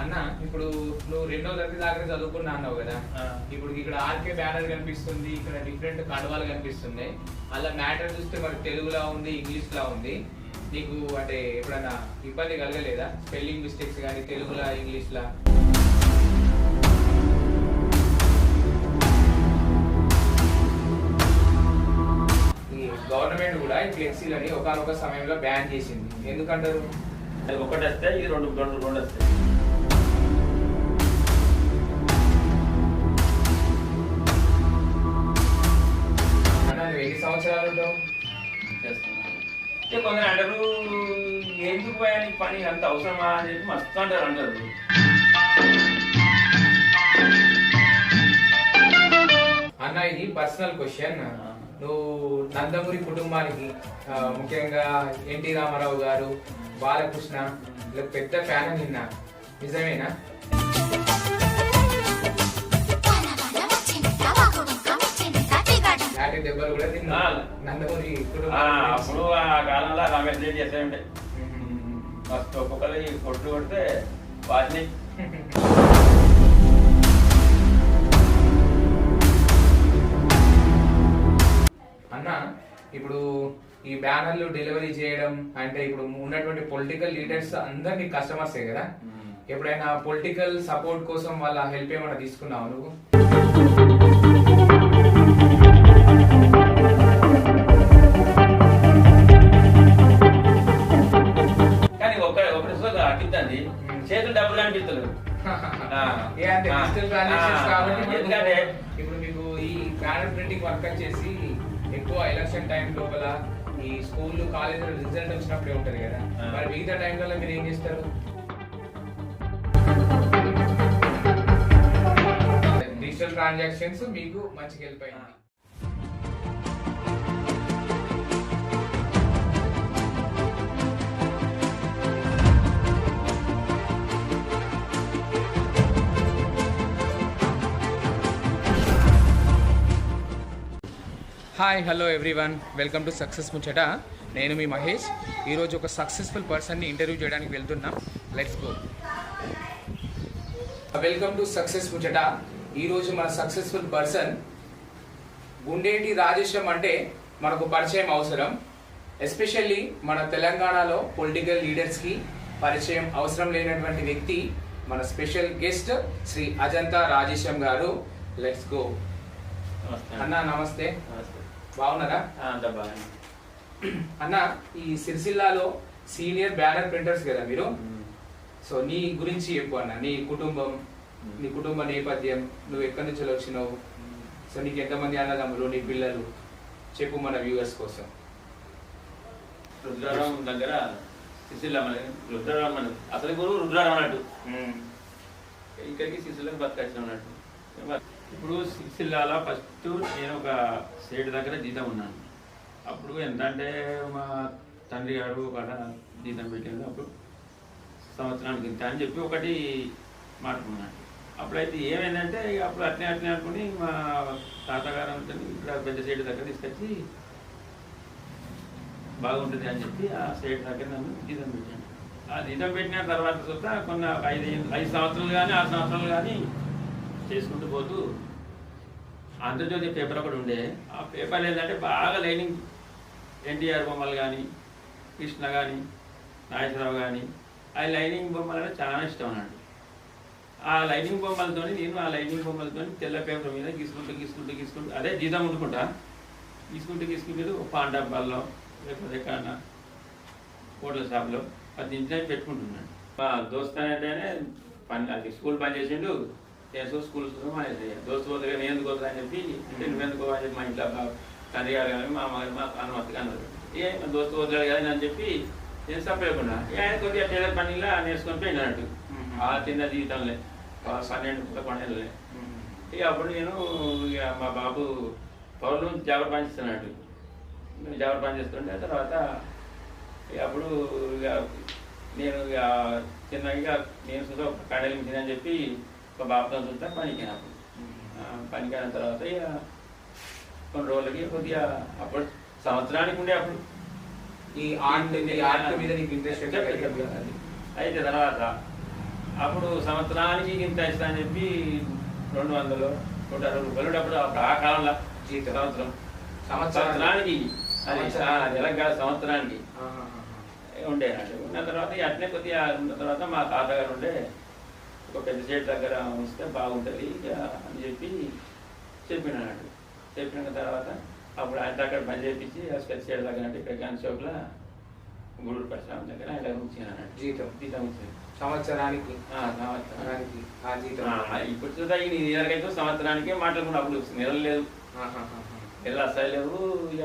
అన్న ఇప్పుడు నువ్వు 2వ తరగతి దాకా చదువుకున్నా అన్నావు కదా. ఇప్పుడు ఇక్కడ ఆర్కే బ్యానర్ కనిపిస్తుంది, ఇక్కడ డిఫరెంట్ కండువాలు కనిపిస్తున్నాయి. అలా మ్యాటర్ చూస్తే మరి తెలుగులా ఉంది, ఇంగ్లీష్ లా ఉంది. నీకు అంటే ఎప్పుడన్నా ఇబ్బంది కలగలేదా? స్పెల్లింగ్ మిస్టేక్స్ కానీ తెలుగులా ఇంగ్లీష్ లా? గవర్నమెంట్ కూడా ఈ ఫ్లెక్సీలని ఒకనొక సమయంలో బ్యాన్ చేసింది. ఎందుకంటారు? అది ఒకటి వస్తే ఇది రెండు వస్తాయి. అన్న నువ్వు ఎన్ని సంవత్సరాలు ఉంటావు? చేస్తున్నాను. కొందరు అంటారు ఎందుకు పోయా నీకు పని అంత అవసరమా అని చెప్పి మస్తు అంటారు. అన్న ఇది పర్సనల్ క్వశ్చన్. నువ్వు నందమూరి కుటుంబానికి ముఖ్యంగా ఎన్టీ రామారావు గారు, బాలకృష్ణ ఇలా పెద్ద ఫ్యాన్ అని విన్నా, నిజమేనా? లాంటి దెబ్బలు కూడా తిన్నా నందమూరి అప్పుడు ఆ కాలంలో రమేష్ రెడ్డి చేస్తాయంటే మస్తు ఒక్కొక్కరి కొట్టు కొడితే వాటిని అన్న ఇప్పుడు ఈ బ్యానర్లు డెలివరీ చేయడం అంటే ఇప్పుడు ఉన్నటువంటి పొలిటికల్ లీడర్స్ అందరికి కస్టమర్సే కదా. ఎప్పుడైనా పొలిటికల్ సపోర్ట్ కోసం వాళ్ళ హెల్ప్ ఏమైనా తీసుకున్నావు నువ్వు? కానీ ఒకటి అట్టిద్దండి చేతులు డబ్బులు అనిపిస్తలేదు. ఎందుకంటే ఇప్పుడు మీకు ఈ బ్యానర్ ప్రింటింగ్ వర్క్ వచ్చేసి ఎక్కువ ఎలక్షన్ టైం లోపల ఈ స్కూల్ కాలేజీలో రిజల్ట్ వచ్చినప్పుడే ఉంటది కదా. మరి మిగతా టైంలో మీరు ఏం చేస్తారు? డిజిటల్ ట్రాన్సాక్షన్స్ మీకు మంచిగా వెళ్ళిపోయింది. Hi hello everyone, welcome to success ముచ్చట. నేను మీ మహేష్. ఈరోజు ఒక సక్సెస్ఫుల్ పర్సన్ని ఇంటర్వ్యూ చేయడానికి వెళ్తున్నాం. Let's go. Welcome to success ముచ్చట. ఈరోజు మన సక్సెస్ఫుల్ పర్సన్ గుండేటి రాజేశం. అంటే మనకు పరిచయం అవసరం. ఎస్పెషల్లీ మన తెలంగాణలో పొలిటికల్ లీడర్స్కి పరిచయం అవసరం లేనటువంటి వ్యక్తి మన స్పెషల్ గెస్ట్ శ్రీ అజంతా రాజేశం గారు. Let's go. అన్న నమస్తే, బాగున్నారా? అన్న ఈ సిరిసిల్లాలో సీనియర్ బ్యానర్ ప్రింటర్స్ కదా మీరు. సో నీ గురించి చెప్పు అన్న. నీ కుటుంబం, నీ కుటుంబ నేపథ్యం, నువ్వు ఎక్కడి నుంచి వచ్చినావు, సో నీకు ఎంతమంది అన్నదమ్ములు, నీ పిల్లలు చెప్పు మన వ్యూవర్స్ కోసం. రుద్రారాం దగ్గర సిరిసిల్ల రుద్రారాం అసలు గురువు రుద్రారాం అన్నట్టు. ఇక్కడికి సిరిసిల్లకు బతకచ్చిన అన్నట్టు. ఇప్పుడు సిరిసిల్లాలో ఫస్ట్ నేను ఒక సేటు దగ్గర జీతం ఉన్నాను. అప్పుడు ఎంత అంటే మా తండ్రి గారు ఒక జీతం పెట్టింది. అప్పుడు సంవత్సరానికి ఇంత అని చెప్పి ఒకటి మాట్లాడుకున్నాను. అప్పుడైతే ఏమైందంటే అప్పుడు అట్నే అనుకుని మా తాతగారు అనుకుని ఇక్కడ పెద్ద సేటు దగ్గర తీసుకొచ్చి బాగుంటుంది అని చెప్పి ఆ సేటు దగ్గర నన్ను జీతం పెట్టాను. ఆ జీతం పెట్టిన తర్వాత చూస్తా కొన్ని 5 సంవత్సరాలు కానీ 6 సంవత్సరాలు కానీ చేసుకుంటూ పోతూ ఆంధ్రజ్యోతి పేపర్ ఒకటి ఉండే. ఆ పేపర్ ఏంటంటే బాగా లైనింగ్ ఎన్టీఆర్ బొమ్మలు కానీ, కృష్ణ కానీ, నాగేశ్వరరావు కానీ, ఆ లైనింగ్ బొమ్మలు అంటే చాలా ఇష్టం అన్నాడు. ఆ లైనింగ్ బొమ్మలతో నేను ఆ లైనింగ్ బొమ్మలతో తెల్ల పేపర్ మీద గీసుకుంటూ అదే జీతం ఉండుకుంటా గీసుకుంటూ పాన్ డబ్బాల్లో లేకపోతే ఎక్కడన్నా హోటల్ షాప్లో అది ఇంటి పెట్టుకుంటున్నాడు. మా దోస్త్ అంటేనే అది స్కూల్ పని చేసిండు. స్కూల్ మానేసి దోస్తు పోతే నేను ఎందుకు వద్దా అని చెప్పి నువ్వెందుకు అని చెప్పి మా ఇంట్లో తండ్రి గారు కానీ మా అనుమతిగా అన్నారు. దోస్తు వదిలేడు కదా అని చెప్పి నేను సపరేకుండా ఆయన కొద్దిగా టైలర్ పనిలా నేర్చుకొని పోయింది అన్నట్టు. ఆ చిన్న జీవితంలో 12 ఇక అప్పుడు నేను ఇక మా బాబు పౌరులు జాబర్ పని చేస్తున్నట్టు. జాబర్ పని చేస్తుంటే తర్వాత ఇక అప్పుడు ఇక నేను ఇక చిన్నగా నేను సుధా కడలి మిషన్ అని చెప్పి ఒక బాబుతో చూస్తే పనికినప్పుడు పనికిన తర్వాత ఇక కొన్ని రోజులకి కొద్దిగా అప్పుడు సంవత్సరానికి ఉండే అప్పుడు ఈ ఆర్ట్ మీద నీకు ఇంట్రెస్ట్ అయితే తర్వాత అప్పుడు సంవత్సరానికి ఇంత ఇస్తా అని చెప్పి 200, 160 రూపాయలు అప్పుడు ఆ కాలంలో జీతం. సంవత్సరానికి అది నెలకు కాదు, సంవత్సరానికి ఉండేనండి. ఉన్న తర్వాత అట్నే కొద్దిగా ఉన్న తర్వాత మా తాతగారు ఉండే ఒక పెద్ద సేట్ దగ్గర ఉంచితే బాగుంటుంది అని చెప్పి చెప్పినాడు. చెప్పిన తర్వాత అప్పుడు ఆయన అక్కడ పని చేయించి పెద్ద సేట్ దగ్గర అంటే ఇక్కడ గాంధీ చౌక్లో గూడూరు పరిశ్రమ దగ్గర ఆయన ఉంచినాడు. జీతం ఉంచింది సంవత్సరానికి. ఇప్పుడు చూద్దా ఈ నెలకైతే సంవత్సరానికి మాట్లాడుకున్న అప్పుడు నెలలు లేదు, నెలలు అసలు లేవు. ఇక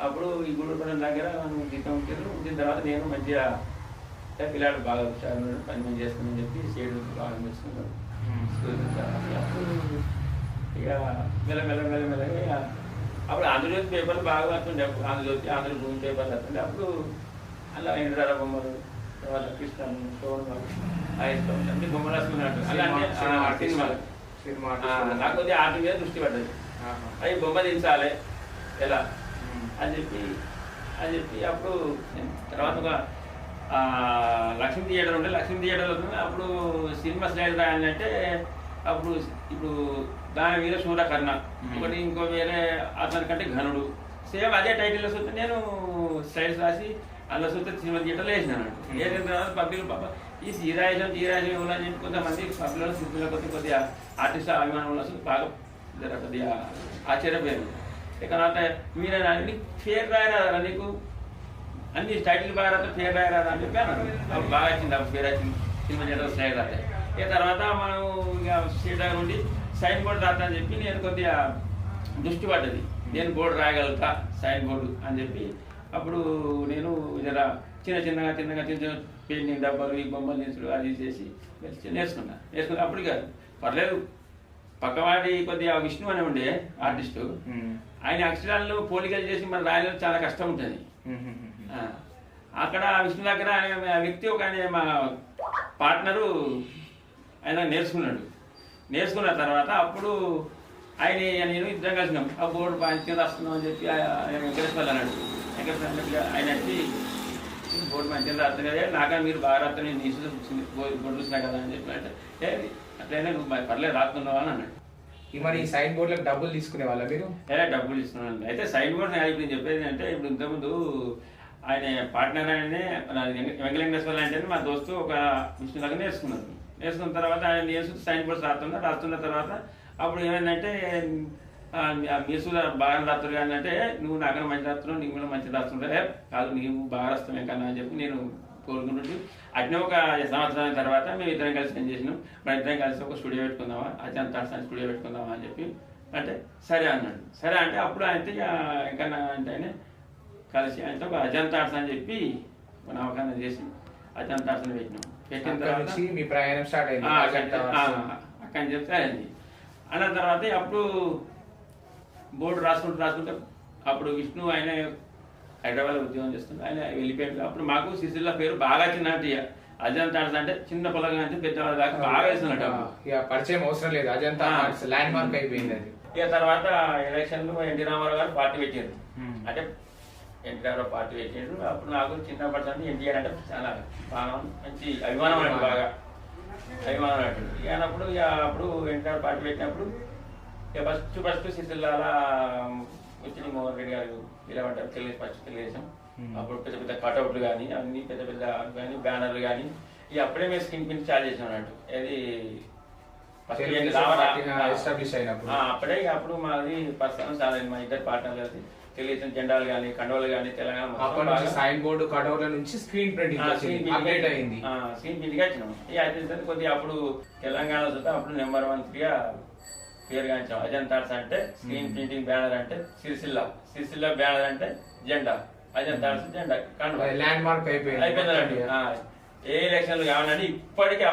అప్పుడు ఈ గూడూరు దగ్గర జీతం ఉంచిన తర్వాత నేను మంచిగా పిల్లాడు బాగా వచ్చారు, పని మంచి చేస్తానని చెప్పి సేడు బాగా మెచ్చుకున్నాడు. ఇక మెల్లమెల్లగా అప్పుడు ఆంధ్రజ్యోతి పేపర్లు బాగా వస్తుండే. ఆంధ్రజ్యోతి పేపర్లు వస్తుండే. అప్పుడు అలా ఎండ్రాల బొమ్మలు, తర్వాత కృష్ణను, సోను, అన్ని బొమ్మలు వస్తున్నాడు. నాకు కొద్దిగా ఆర్ట్ మీద దృష్టి పడ్డది. అవి బొమ్మ దించాలి ఎలా అని చెప్పి అప్పుడు తర్వాత ఒక లక్ష్మీ థియేటర్ ఉంటే లక్ష్మీ థియేటర్ అవుతుంది. అప్పుడు సినిమా స్లైడ్ రాయాలంటే అప్పుడు ఇప్పుడు దాని మీద సూర్యకర్ణ ఒకటి, ఇంకో వేరే అతని కంటే ఘనుడు, సేమ్ అదే టైటిల్లో చూస్తే నేను స్లైడ్స్ రాసి అందులో చూస్తే సినిమా థియేటర్లో వేసినాను. వేసిన తర్వాత పబ్లిక్ ఈ జీరాయసం ఇవ్వాలని చెప్పి కొంతమంది పబ్లిక్ సినిమాలో కొద్దిగా ఆర్టిస్ట్ అభిమానంలో బాగా కొద్దిగా ఆశ్చర్యపోయారు. ఇక మీరే ఫేర్ రాయరాదా నీకు, అన్ని టైటిల్ బాగా రాదు, ఫేర్ రాయరాదా అని చెప్పి అన్నారు. అప్పుడు బాగా వచ్చింది, అప్పుడు ఫేర్ వచ్చింది సినిమా థియేటర్ స్లైడ్ రాతే. ఇక తర్వాత మనం ఇక స్టేట్ దగ్గర ఉండి సైన్ బోర్డు రాస్తా అని చెప్పి నేను కొద్దిగా దృష్టి పడ్డది. నేను బోర్డు రాయగలుగుతా సైన్ బోర్డు అని చెప్పి అప్పుడు నేను జర చిన్నగా పెయింటింగ్ డబ్బాలు, ఈ బొమ్మలు దించుడు అది చేసి నేర్చుకున్నా. అప్పుడు కాదు పర్లేదు. పక్కవాడి కొద్దిగా విష్ణు అని ఉండే ఆర్టిస్టు, ఆయన అక్షరాలను పోలికలు చేసి మన రాయడం చాలా కష్టం ఉంటుంది. అక్కడ విష్ణు దగ్గర ఆయన వ్యక్తి ఒక ఆయన మా పార్ట్నరు ఆయన నేర్చుకున్న తర్వాత అప్పుడు ఆయన నేను ఇద్దరం కలిసినాం. ఆ బోర్డు మంచిగా రాస్తున్నాం అని చెప్పి వెంకటేశ్వర అన్నాడు. ఆయన వచ్చి బోర్డు మంచిగా రాస్తుంది కదా, నాకన్నా మీరు బాగా రాస్తాను, నేను నీసు బోర్డు చూసినా కదా అని చెప్పి అంటే అట్లయినా నువ్వు పర్లేదు రాస్తున్నావా అని అన్నాడు. మరి ఈ సైన్ బోర్డులకు డబ్బులు తీసుకునే వాళ్ళ మీరు? డబ్బులు తీసుకున్నాను. అయితే సైన్ బోర్డు ఇప్పుడు నేను చెప్పేది అంటే ఇప్పుడు ఇంతకుముందు ఆయన పార్ట్నర్ ఆయనే వెంకటేశ్వర అంటే మా దోస్తు ఒక విష్ణు దగ్గర నేర్చుకున్న తర్వాత ఆయన నేర్చుకుని సైన్ బోర్డ్స్ రాస్తున్న తర్వాత అప్పుడు ఏమైందంటే మీరు బాగా రాస్తారు కానీ అంటే నువ్వు నాకన్నా మంచి రాస్తున్నావు, నీకు కూడా మంచి రాస్తుంటే కాదు నీవు బాగా రాస్తామే కన్నా అని చెప్పి నేను కోరుకుంటుంటే అట్నే ఒక సంవత్సరాల తర్వాత మేము ఇద్దరం కలిసి ఏం చేసినాం, మన ఇద్దరం కలిసి ఒక స్టూడియో పెట్టుకుందామా, అజంతా ఆర్ట్స్ స్టూడియో పెట్టుకుందామా అని చెప్పి అంటే సరే అన్నాడు. సరే అంటే అప్పుడు ఆయనతో ఇంకా అంటే ఆయన కలిసి ఆయనతో ఒక అజంతా ఆర్ట్స్ అని చెప్పి మన అవగాహన చేసి అజంతా ఆర్ట్స్ అని పెట్టిన తర్వాత మీ ప్రయాణం స్టార్ట్ అయింది. అక్కడ చెప్తే అయింది. అన్న తర్వాత అప్పుడు బోర్డు రాసుకుంటే అప్పుడు విష్ణు ఆయన హైదరాబాద్ ఉద్యోగం చేస్తుంది, ఆయన వెళ్ళిపోయాడు. అప్పుడు మాకు సిరిసిల్ల పేరు బాగా చిన్నట్టు అజంతా ఆర్ట్స్ అంటే చిన్న పొలగా అంటే పెద్దవాళ్ళ దాకా బాగా వేస్తున్నట్టు. పరిచయం అవసరం లేదు, అజంతా ఆర్ట్స్ ల్యాండ్ మార్క్ అయిపోయింది అది. ఇక తర్వాత ఎలక్షన్ లో ఎన్టీ రామారావు గారు పార్టీ పెట్టారు. అంటే ఎన్టీ రామారావు పార్టీ పెట్టారు. అప్పుడు నాకు చిన్నప్పటి నుంచి ఎన్టీఆర్ అంటే చాలా బాగా మంచి అభిమానం అంటే బాగా అభిమానం అన్నట్టు. ఇక అప్పుడు ఎన్టీఆర్ పార్టీ పెట్టినప్పుడు ఇక ఫస్ట్ సిరిసిల్లాల వచ్చిన మోహన్ రెడ్డి గారు ఇలా అంటారు తెలుగుదేశం. అప్పుడు పెద్ద పెద్ద కటౌట్లు కానీ అన్ని పెద్ద పెద్ద కానీ బ్యానర్లు కానీ ఇక అప్పుడే మేము స్క్రీన్ ప్రింట్ స్టార్ట్ చేసాం అన్నట్టు. అది అప్పుడే అప్పుడు మాది పర్సనల్ చాలా మా ఇద్దరు పార్ట్నర్ కలిసి తెలుగుదేశం జెండాలు కానీ కండోలు కానీ తెలంగాణ సైన్ బోర్డు కటౌట్ల నుంచి స్క్రీన్ ప్రింటింగ్ అప్డేట్ అయింది. స్క్రీన్ ప్రింటింగ్ వచ్చినాం. ఇక అయితే కొద్దిగా అప్పుడు తెలంగాణ చూస్తే అప్పుడు నెంబర్ 1 పేరుగా ఇచ్చాం. అజంతా ఆర్ట్స్ అంటే స్క్రీన్ ప్రింటింగ్ బ్యానర్ అంటే సిరిసిల్ల బ్యానర్ అంటే జెండా, అజంతా ఆర్ట్స్ జెండా ల్యాండ్ మార్క్ అయిపోయిందండి. ఏ ఎలక్షన్లు కావాలంటే ఇప్పటికి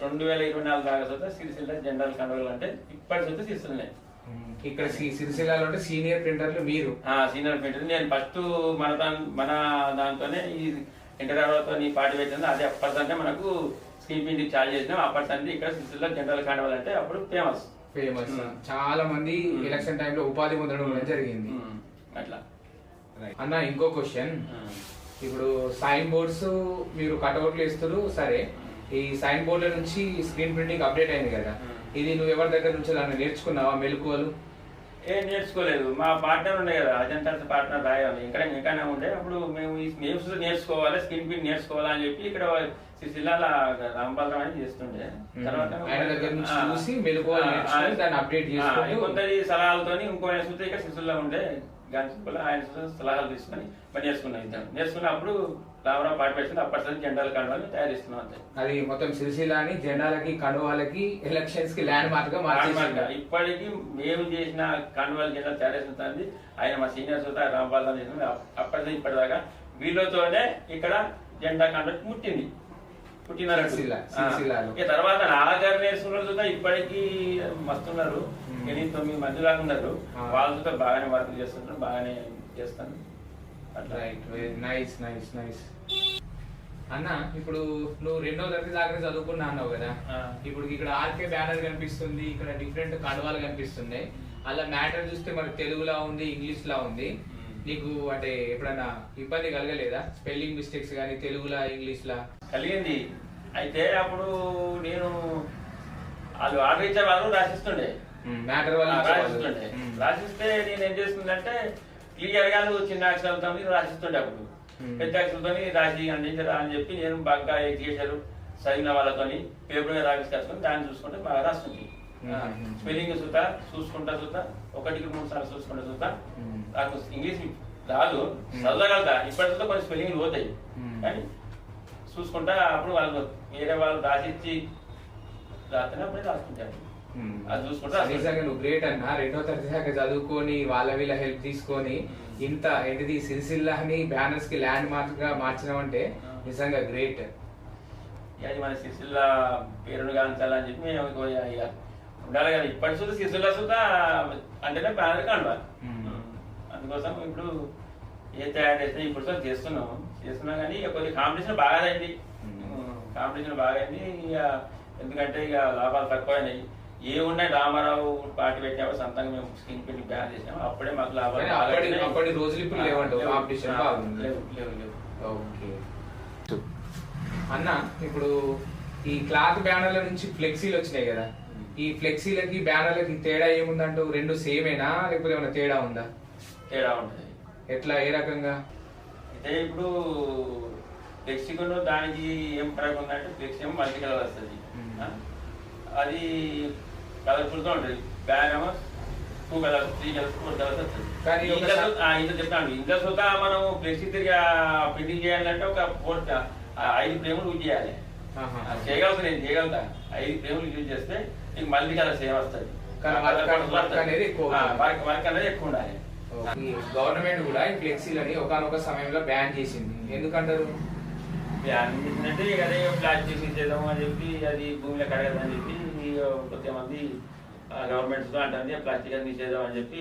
2024 దాకా చూస్తే సిరిసిల్ల జెండాలు కండలు అంటే ఇప్పటి చూస్తే సిరిసిల్లనే. ఇక్కడ సిరిసిల్లలో అంటే సీనియర్ ప్రింటర్లు మీరు? సీనియర్ ప్రింటర్ నేను ఫస్ట్ మన దాంతోనే ఈ ఇంటర్తో పార్టీ పెట్టింది. అదే అప్పటిదంటే మనకు స్క్రీన్ ప్రింటింగ్ చార్జ్ చేసినాం. అప్పటిదంటే ఇక్కడ సిరిసిల్ల జెండాలు కండవాలు అంటే అప్పుడు ఫేమస్. చాలా మంది ఎలక్షన్ టైంలో ఉపాధి పొందడం జరిగింది అట్లా. అన్న ఇంకో క్వశ్చన్, ఇప్పుడు సైన్ బోర్డ్స్ మీరు కటౌట్లు ఇస్తారు సరే, ఈ సైన్ బోర్డుల నుంచి స్క్రీన్ ప్రింటింగ్ అప్డేట్ అయింది కదా, ఇది నువ్వు ఎవరి దగ్గర నుంచి దాన్ని నేర్చుకున్నావా మెలకువలు? ఏం నేర్చుకోలేదు. మా పార్ట్నర్ ఉండే కదా, అజంతా పార్ట్నర్ రాయాలి ఇంకానే ఉండే. అప్పుడు మేము నేర్చుకోవాలి, స్క్రీన్ ప్రింట్ నేర్చుకోవాలా అని చెప్పి ఇక్కడ సిరిసిల్లాల రాంపాలరావు అని చేస్తుండే. తర్వాత ఆయన దగ్గర నుంచి చూసి మెలకువలు నేర్చుకొని దాన్ని అప్డేట్ చేసుకొని కొందరి సలహాలతో ఇంకో నేర్చుకుంటే ఇక్కడ సిరిసిల్లా ఉండే గాంధీ ఆయన సలహాలు తీసుకొని పని నేర్చుకున్నాం. ఇద్దరు నేర్చుకున్నప్పుడు రామరావు పార్టిసిపేషన్ అప్పటి జెండాల కండువాలని తయారు చేస్తున్నాం అంతే. అది మొత్తం సిరిసిల్లాని జెండాలకి కండువాలకి ఎలక్షన్స్ కి ల్యాండ్ మార్క్ గా మార్చేసారు. ఇప్పటికి మేము చేసిన కండువాల జెండా తయారు చేస్తుంది ఆయన మా సీనియర్స్ రాంపాలరావు చేసిన. అప్పటి ఇప్పటిదాకా వీళ్ళతోనే ఇక్కడ జెండా కండువ పుట్టినారు. తర్వాత నాన్నగారు నేర్చుకున్నారు చూద్దా ఇప్పటికీ మస్తున్నారు. 8-9 మంది దాకా ఉన్నారు. వాళ్ళతో బాగానే వర్క్ చేస్తుంటారు, బాగానే చేస్తాను. నైస్ నైస్ నైస్ అన్న. ఇప్పుడు నువ్వు 2వ తరగతి దాకా చదువుకున్నా అన్నావు కదా, ఇప్పుడు ఇక్కడ ఆర్కే బ్యానర్ కనిపిస్తుంది, ఇక్కడ డిఫరెంట్ కండువాలు కనిపిస్తున్నాయి. అలా మ్యాటర్ చూస్తే మరి తెలుగులా ఉంది, ఇంగ్లీష్ లా ఉంది. నీకు అంటే ఎప్పుడైనా ఇబ్బంది కలగలేదా? స్పెల్లింగ్ మిస్టేక్స్ కానీ తెలుగులా ఇంగ్లీష్ లా? కలిగింది. అయితే అప్పుడు నేను వాళ్ళు ఆర్డర్ ఇచ్చే వాళ్ళు రాసిస్తుండే, మ్యాటర్ రాసిస్తే నేను ఏం చేస్తుందంటే క్లియర్ గా చిన్న అక్షరాలతో రాసిస్తుండే. అప్పుడు పెద్ద అక్షరాలతో రాసి అందించరా అని చెప్పి నేను బాగా చేశారు చదివిన వాళ్ళతో పేపర్ మీద రాసుకొని దాన్ని చూసుకుంటే బాగా రాస్తుంది. స్పెల్లింగ్ చూసుకుంటా 1-3 సార్లు చూసుకుంటా. నాకు ఇంగ్లీష్ రాదు, చదవగలుగుతా. ఇప్పటితో కొన్ని స్పెల్లింగ్ పోతాయి కానీ చూసుకుంటా. అప్పుడు వాళ్ళు వేరే వాళ్ళు రాసిచ్చి రాస్తేనే అప్పుడే రాసుకుంటారు. అది చూసుకుంటా. నువ్వు గ్రేట్ అన్న. 2వ తరగతి దాకా చదువుకొని వాళ్ళ వీళ్ళ హెల్ప్ తీసుకొని ఇంత ఏంటిది సిరిసిల్లాని బ్యానర్స్ కి ల్యాండ్ మార్క్ గా మార్చినామంటే నిజంగా గ్రేట్. అది మన సిరిసిల్లా పేరును కాంచాలని చెప్పి మేము ఉండాలి కదా. ఇప్పటి చూస్తే సిరిసిల్లా అంటేనే బ్యానర్ కావాలి. అందుకోసం ఇప్పుడు ఏ తయారు చేస్తే ఇప్పుడు చేస్తున్నాం కానీ కొద్దిగా కాంపిటీషన్ బాగా అయింది. ఇక ఎందుకంటే ఇక లాభాలు తక్కువైనాయి. ఏమున్నాయి రామారావు పార్టీ పెట్టినప్పుడు సొంతంగా మేము స్క్రీన్ పెట్టి బ్యాన్ చేసినాము. అప్పుడే మాకు లాభాలు రోజులు ఇప్పుడు అన్న. ఇప్పుడు ఈ క్లాత్ బ్యానర్ల నుంచి ఫ్లెక్సీలు వచ్చినాయి కదా, ఈ ఫ్లెక్సీలకి బ్యానర్లకి తేడా ఏముందంటూ? 2 సేమేనా లేకపోతే ఏమైనా తేడా ఉందా? తేడా ఉంటుంది. ఎట్లా, ఏ రకంగా? అయితే ఇప్పుడు ఫ్లెక్సీలో దానికి ఏం ఫరక్ ఉందంటే ఫ్లెక్సీ ఏమో మల్టీ కలర్ వస్తుంది, అది కలర్ఫుల్ గా ఉంటుంది. బ్యాన్ ఏమో 2 కలర్స్ 3 కలర్స్ 4 కలర్స్ వస్తుంది. ఇంట్లో చెప్తాను, ఇంట్లో సుతా మనం ఫ్లెక్సీ తిరిగి ప్రింటింగ్ చేయాలంటే ఒక 5 ఫ్రేములు యూజ్ చేయాలి. చేయగలుగుతా, నేను చేయగలుగుతా. 5 ఫ్రేములు యూజ్ చేస్తే నీకు మల్టీ కలర్స్ ఏమొస్తుంది. వర్క్ అనేది ఎక్కువ ఉండాలి. గవర్నమెంట్ కూడా ఈ ఫ్లెక్సీలని ఒకనొక సమయంలో బ్యాన్ చేసింది. ఎందుకంటారు బ్యాన్ చేసిందంటే? అదే ప్లాస్టిక్ ఇచ్చేద్దాం అని చెప్పి, అది భూమిలో కడగదని చెప్పి కొంతమంది గవర్నమెంట్స్ అంటే ప్లాస్టిక్ అని తీసేద్దాం అని చెప్పి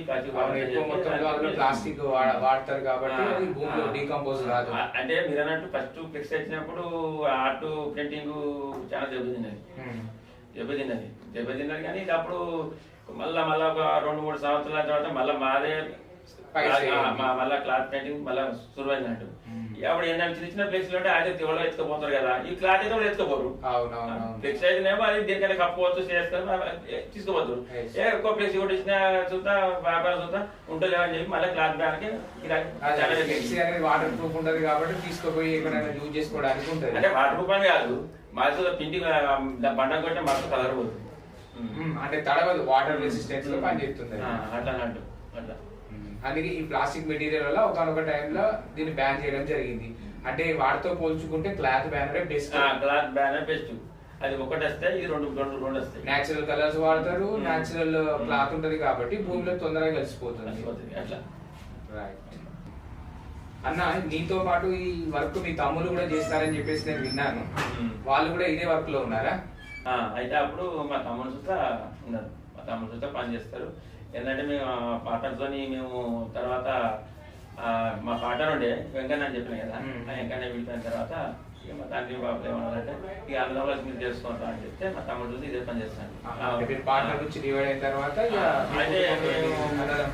ప్లాస్టిక్ వాడతారు కాబట్టి భూమిలో డీకంపోజ్ కాదు. అంటే మీరు అన్నట్టు ఫస్ట్ ఫ్లెక్స్ వచ్చినప్పుడు ఆర్ట్ ప్రింటింగ్ చాలా దెబ్బతిన్నది కానీ అప్పుడు మళ్ళా ఒక 2-3 సంవత్సరాల తర్వాత మళ్ళీ మళ్ళా క్లాత్ పెయింటింగ్ మళ్ళీ సురువైనట్టు. అప్పుడు ఏంటంటే చిన్న ఫ్లెక్స్ ఉంటే అది ఎవరో ఎత్తుకపోతారు కదా, ఈ క్లాత్ అయితే ఎత్తుకోపోరు. ఫ్లెక్స్ అయితేనేమో అది దేనికైనా కప్పుకోవచ్చు, చేస్తారు, తీసుకుపోతారు. ఎక్కువ ఫ్లెక్స్ కూడా ఇచ్చిన చూద్దా వ్యాపారం చూద్దా ఉంటుంది అని చెప్పి మళ్ళీ క్లాత్ బ్యాన్కి వాటర్ ప్రూఫ్ ఉంటుంది కాబట్టి తీసుకుపోయి ఎక్కడైనా యూజ్ చేసుకోవడానికి ఉంటుంది. అంటే వాటర్ ప్రూఫ్ అని కాదు, మాకు పిండి బండ కొట్టే మాకు కలర్ పోతుంది. అంటే తడవదు, వాటర్ రెసిస్టెన్స్ లో పనిచేస్తుంది అట్లా అన్నట్టు. అట్లా అందుకే ఈ ప్లాస్టిక్ మెటీరియల్ వల్ల ఒకనొక టైంలో దీన్ని బ్యాన్ చేయడం జరిగింది. అంటే వాటితో పోల్చుకుంటే క్లాత్ బ్యానరే బెస్ట్. Cloth banner best. అది ఒకటి వస్తే ఇది రెండు వస్తాయి. నేచురల్ కలర్స్ వాడతారు, నేచురల్ క్లాత్ ఉంటది కాబట్టి భూమిలో తొందరగా కలిసిపోతుంది. అట్లా రైట్ అన్న. నీతో పాటు ఈ వర్క్ మీ తమ్ములు కూడా చేస్తారని చెప్పేసి నేను విన్నాను. వాళ్ళు కూడా ఇదే వర్క్ లో ఉన్నారా? అయితే అప్పుడు మా తమ్ముడు చూస్తా ఉన్నారు, మా తమ్ముడు చూస్తా పని చేస్తారు. ఏంటంటే మేము పార్ట్నర్తో మేము తర్వాత మా పార్ట్నర్ ఉండే వెంకన్న అని చెప్పిన కదా, ఆ వెంకన్న వెళ్ళిపోయిన తర్వాత ఇక మా తండ్రి బాబు ఏమన్నారంటే ఇక అందులో మీరు చేసుకుంటాం అని చెప్తే మా తమ్ముడు చూసి ఇదే పని చేస్తాను. పార్ట్నర్ నుంచి డివైడ్ అయిన తర్వాత అయితే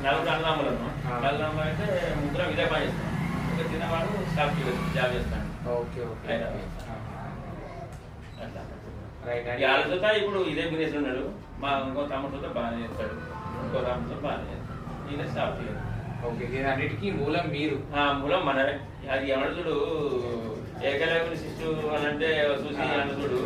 నలుగురు అన్నదమ్ములను అయితే ముగ్గురం ఇదే పని చేస్తాం. ఇక చిన్నవాడు స్టాఫ్ జాబ్ చేస్తాను. Okay okay. అట్లా రైట్. వాళ్ళ చూత ఇప్పుడు ఇదే బిజినెస్ ఉన్నాడు. మా ఇంకో తమ్ముడు చూత బాగానే చేస్తాడు, ఇంకో తమ్ముడు బాగానే చేస్తాడు. ఈయన సాఫ్ట్వేర్. ఓకే, దీని అన్నిటికీ మూలం మీరు. మూలం మనమే. అది ఎవరు చూడు ఏకలవ్యుని శిష్యు అని అంటే చూసి అని చూడు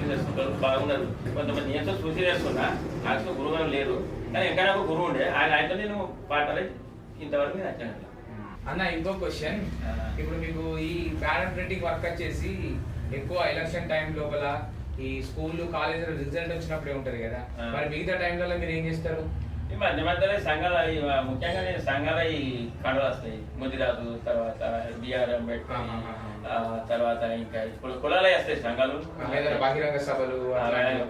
నేర్చుకుంటారు, బాగున్నారు. కొంతమంది ఎంతో చూసి నేర్చుకున్నా, నాకు గురువు లేరు, కానీ ఇంకా నాకు గురువు ఉండే ఆయనతో నేను పాటలే ఇంతవరకు నేను వచ్చాను. అన్న ఇంకో క్వశ్చన్, ఇప్పుడు మీకు ఈ బ్యానర్ ప్రింటింగ్ వర్క్ వచ్చేసి ఎక్కువ ఎలక్షన్ టైం లోపల ఈ స్కూల్ కాలేజీలో రిజల్ట్ వచ్చినప్పుడే ఉంటది కదా, మరి మిగతా టైంలలో మీరు ఏం చేస్తారు? ఈ మధ్య మధ్యలో సంఘాల ముఖ్యంగా నేను సంఘాల ఈ కండలు వస్తాయి, ముదిరాజు, తర్వాత బిఆర్ అంబేద్కర్, తర్వాత ఇంకా ఇప్పుడు కులాలు వస్తాయి సంఘాలు, బహిరంగ సభలు,